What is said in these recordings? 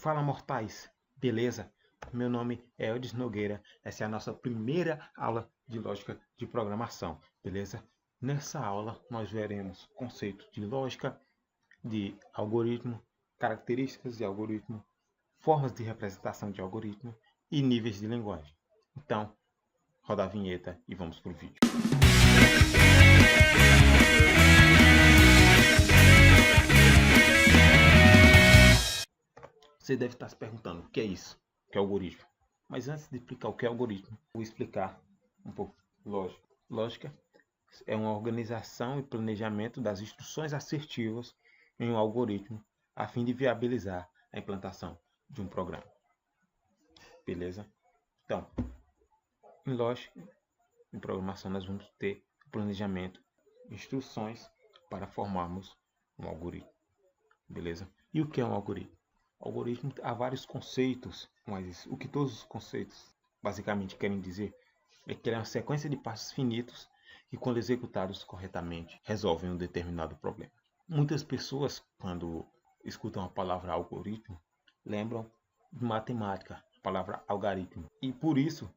Fala, mortais! Beleza? Meu nome é Eudes Nogueira. Essa é a nossa primeira aula de lógica de programação, beleza? Nessa aula nós veremos conceitos de lógica, de algoritmo, características de algoritmo, formas de representação de algoritmo e níveis de linguagem. Então, roda a vinheta e vamos para o vídeo. Você deve estar se perguntando o que é isso, o que é algoritmo. Mas antes de explicar o que é algoritmo, vou explicar um pouco lógica. Lógica é uma organização e planejamento das instruções assertivas em um algoritmo a fim de viabilizar a implantação de um programa. Beleza? Então, em lógica, em programação, nós vamos ter planejamento, instruções para formarmos um algoritmo. Beleza? E o que é um algoritmo? Algoritmo, há vários conceitos, mas o que todos os conceitos basicamente querem dizer é que ele é uma sequência de passos finitos que, quando executados corretamente, resolvem um determinado problema. Muitas pessoas, quando escutam a palavra algoritmo, lembram de matemática, a palavra algarismo. E por isso,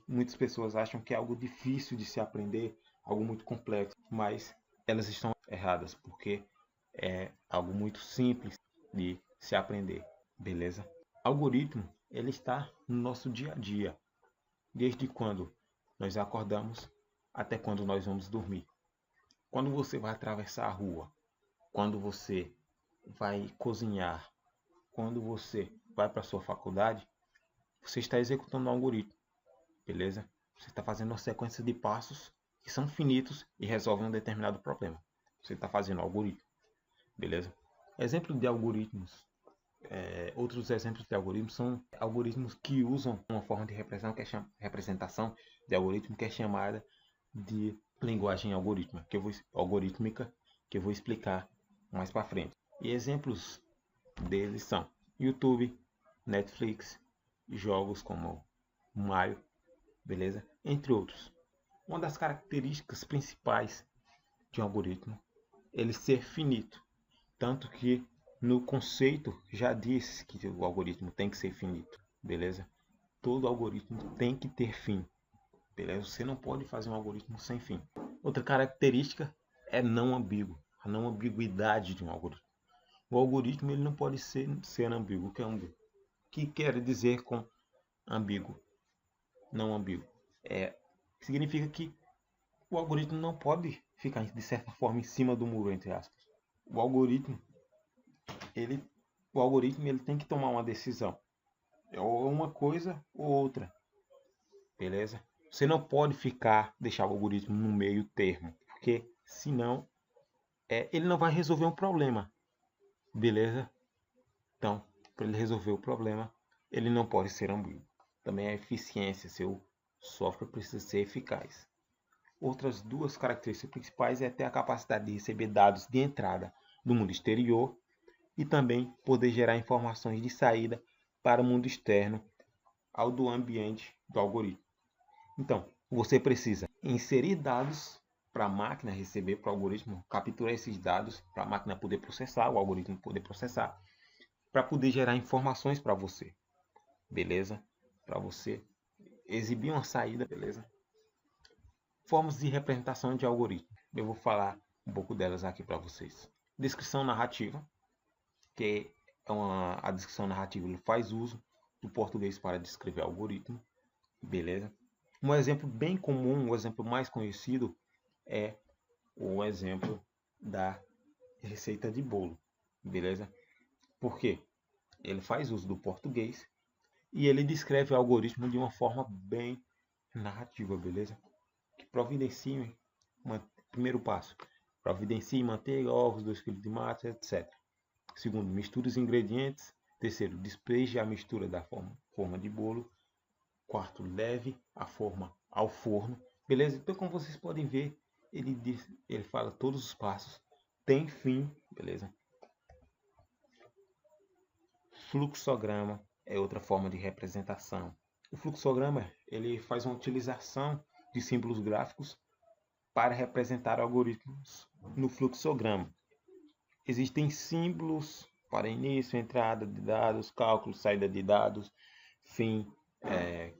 muitas pessoas acham que é algo difícil de se aprender, algo muito complexo, mas elas estão erradas, porque é algo muito simples de se aprender, beleza? Algoritmo, ele está no nosso dia a dia, desde quando nós acordamos até quando nós vamos dormir. Quando você vai atravessar a rua, quando você vai cozinhar, quando você vai para a sua faculdade, você está executando um algoritmo, beleza? Você está fazendo uma sequência de passos que são finitos e resolvem um determinado problema. Você está fazendo um algoritmo, beleza? Exemplo de algoritmos. Outros exemplos de algoritmos são algoritmos que usam uma forma de representação de algoritmo que é chamada de linguagem algorítmica, que eu vou explicar mais para frente. E exemplos deles são YouTube, Netflix, jogos como Mario, beleza? Entre outros. Uma das características principais de um algoritmo é ele ser finito, tanto que no conceito já diz que o algoritmo tem que ser finito, beleza? Todo algoritmo tem que ter fim, beleza? Você não pode fazer um algoritmo sem fim. Outra característica é não ambíguo, a não ambiguidade de um algoritmo. O algoritmo ele não pode ser ambíguo. O que é ambíguo? O que quer dizer com ambíguo? Não ambíguo. Significa que o algoritmo não pode ficar de certa forma em cima do muro, entre aspas. O algoritmo ele tem que tomar uma decisão. É ou uma coisa ou outra. Beleza? Você não pode deixar o algoritmo no meio termo, porque senão ele não vai resolver um problema. Beleza? Então, para ele resolver o problema, ele não pode ser ambíguo. Também a eficiência, seu software precisa ser eficaz. Outras duas características principais é ter a capacidade de receber dados de entrada do mundo exterior e também poder gerar informações de saída para o mundo externo ao do ambiente do algoritmo. Então, você precisa inserir dados para a máquina receber, para o algoritmo capturar esses dados, para a máquina poder processar, o algoritmo poder processar, para poder gerar informações para você, beleza? Para você exibir uma saída, beleza? Formas de representação de algoritmo. Eu vou falar um pouco delas aqui para vocês. Descrição narrativa, que a descrição narrativa ele faz uso do português para descrever algoritmo, beleza? Um exemplo bem comum, o exemplo mais conhecido é o exemplo da receita de bolo, beleza? Por quê? Ele faz uso do português e ele descreve o algoritmo de uma forma bem narrativa, beleza? Que providencie primeiro passo, providencie manteiga, ovos, 2 kg de massa, etc. Segundo, misture os ingredientes. Terceiro, despeje a mistura da forma de bolo. Quarto, leve a forma ao forno. Beleza? Então, como vocês podem ver, ele fala todos os passos. Tem fim, beleza? Fluxograma é outra forma de representação. O fluxograma ele faz uma utilização de símbolos gráficos para representar algoritmos no fluxograma. Existem símbolos para início, entrada de dados, cálculo, saída de dados, fim,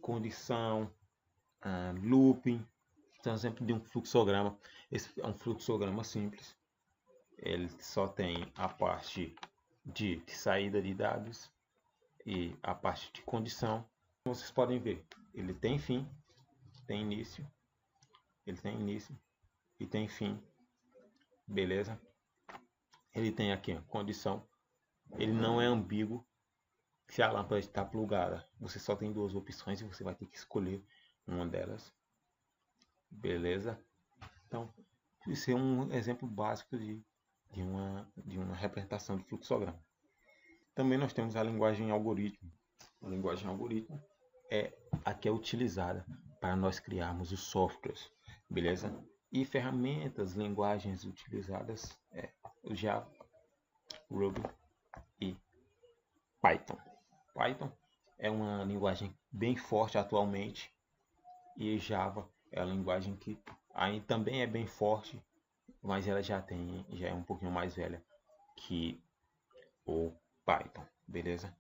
condição, looping. Então, exemplo de um fluxograma. Esse é um fluxograma simples. Ele só tem a parte de saída de dados e a parte de condição. Como vocês podem ver, ele tem fim, tem início, ele tem início e tem fim, beleza? Ele tem aqui a condição, ele não é ambíguo. Se a lâmpada está plugada, você só tem duas opções e você vai ter que escolher uma delas, beleza? Então, isso é um exemplo básico de uma representação de fluxograma. Também nós temos a linguagem algoritmo. A linguagem algoritmo é a que é utilizada para nós criarmos os softwares, beleza? E ferramentas, linguagens utilizadas o Java, Ruby e Python. Python é uma linguagem bem forte atualmente e Java é a linguagem que aí também é bem forte, mas ela já é um pouquinho mais velha que o Python, beleza?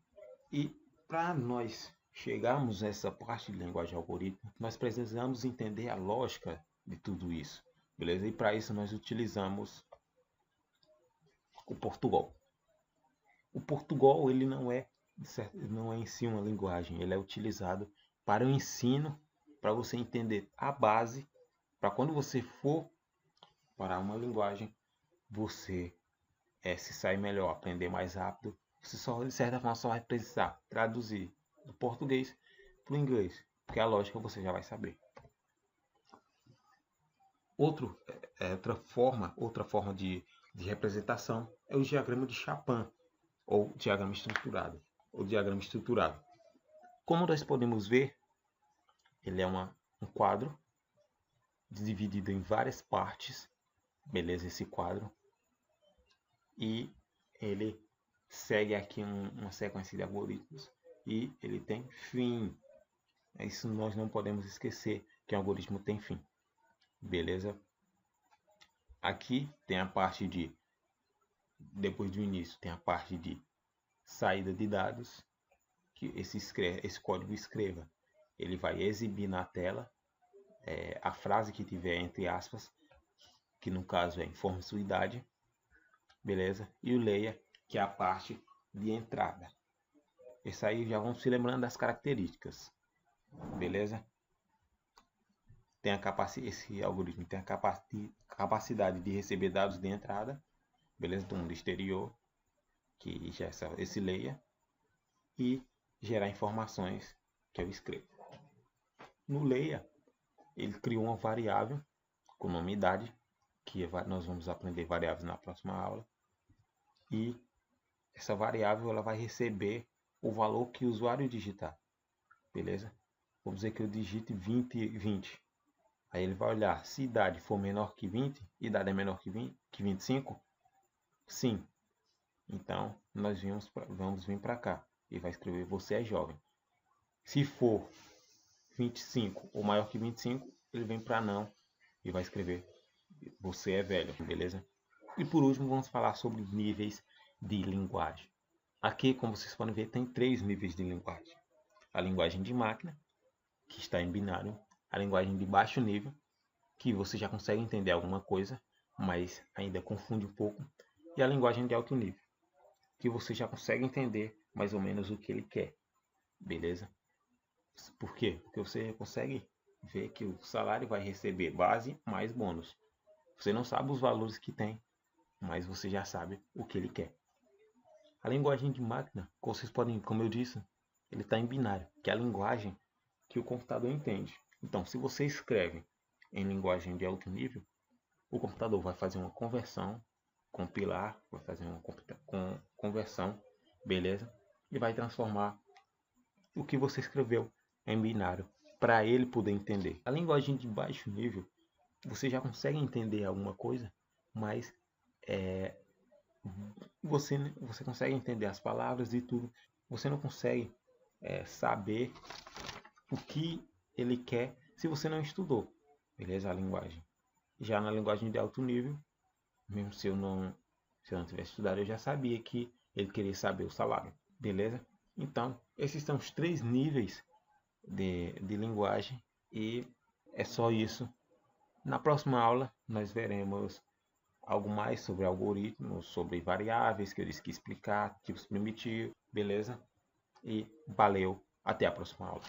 E para nós chegarmos nessa parte de linguagem algoritmo, nós precisamos entender a lógica de tudo isso, beleza? E para isso nós utilizamos o Portugal. O Portugal ele não é em si uma linguagem, ele é utilizado para o ensino, para você entender a base, para quando você for para uma linguagem, você se sair melhor, aprender mais rápido. Você só, de certa forma, só vai precisar traduzir do português para o inglês, porque a lógica você já vai saber. Outra forma de representação é o diagrama de Chapin, ou diagrama estruturado. Como nós podemos ver, ele é um quadro dividido em várias partes, beleza? Esse quadro. E ele segue aqui uma sequência de algoritmos e ele tem fim. Isso nós não podemos esquecer, que o algoritmo tem fim, beleza? Aqui tem a parte de, depois do início, tem a parte de saída de dados, que esse código escreva, ele vai exibir na tela a frase que tiver entre aspas, que no caso é informe sua idade, beleza? E o leia, que é a parte de entrada. Isso aí já vamos se lembrando das características, beleza? Esse algoritmo tem a capacidade de receber dados de entrada, beleza? Do mundo exterior, que já é esse leia, e gerar informações que eu escrevo. No leia, ele criou uma variável com nome idade, que nós vamos aprender variáveis na próxima aula, e essa variável ela vai receber o valor que o usuário digitar, beleza? Vamos dizer que eu digite 20. Aí ele vai olhar, se idade for menor que 20, idade é menor que 25, sim. Então, nós vamos vir para cá e vai escrever você é jovem. Se for 25 ou maior que 25, ele vem para não e vai escrever você é velho, beleza? E por último, vamos falar sobre níveis de linguagem. Aqui, como vocês podem ver, tem 3 níveis de linguagem. A linguagem de máquina, que está em binário. A linguagem de baixo nível, que você já consegue entender alguma coisa, mas ainda confunde um pouco. E a linguagem de alto nível, que você já consegue entender mais ou menos o que ele quer, beleza? Por quê? Porque você consegue ver que o salário vai receber base mais bônus. Você não sabe os valores que tem, mas você já sabe o que ele quer. A linguagem de máquina, como eu disse, ele está em binário, que é a linguagem que o computador entende. Então, se você escreve em linguagem de alto nível, o computador vai fazer uma conversão, compilar, vai fazer uma conversão, beleza? E vai transformar o que você escreveu em binário para ele poder entender. A linguagem de baixo nível, você já consegue entender alguma coisa, mas você consegue entender as palavras e tudo. Você não consegue saber o que ele quer se você não estudou, beleza? A linguagem. Já na linguagem de alto nível, mesmo se eu não tivesse estudado, eu já sabia que ele queria saber o salário, beleza? Então, esses são os 3 níveis de linguagem e é só isso. Na próxima aula, nós veremos algo mais sobre algoritmos, sobre variáveis, que eu disse que explicar, tipos primitivos, beleza? E valeu, até a próxima aula.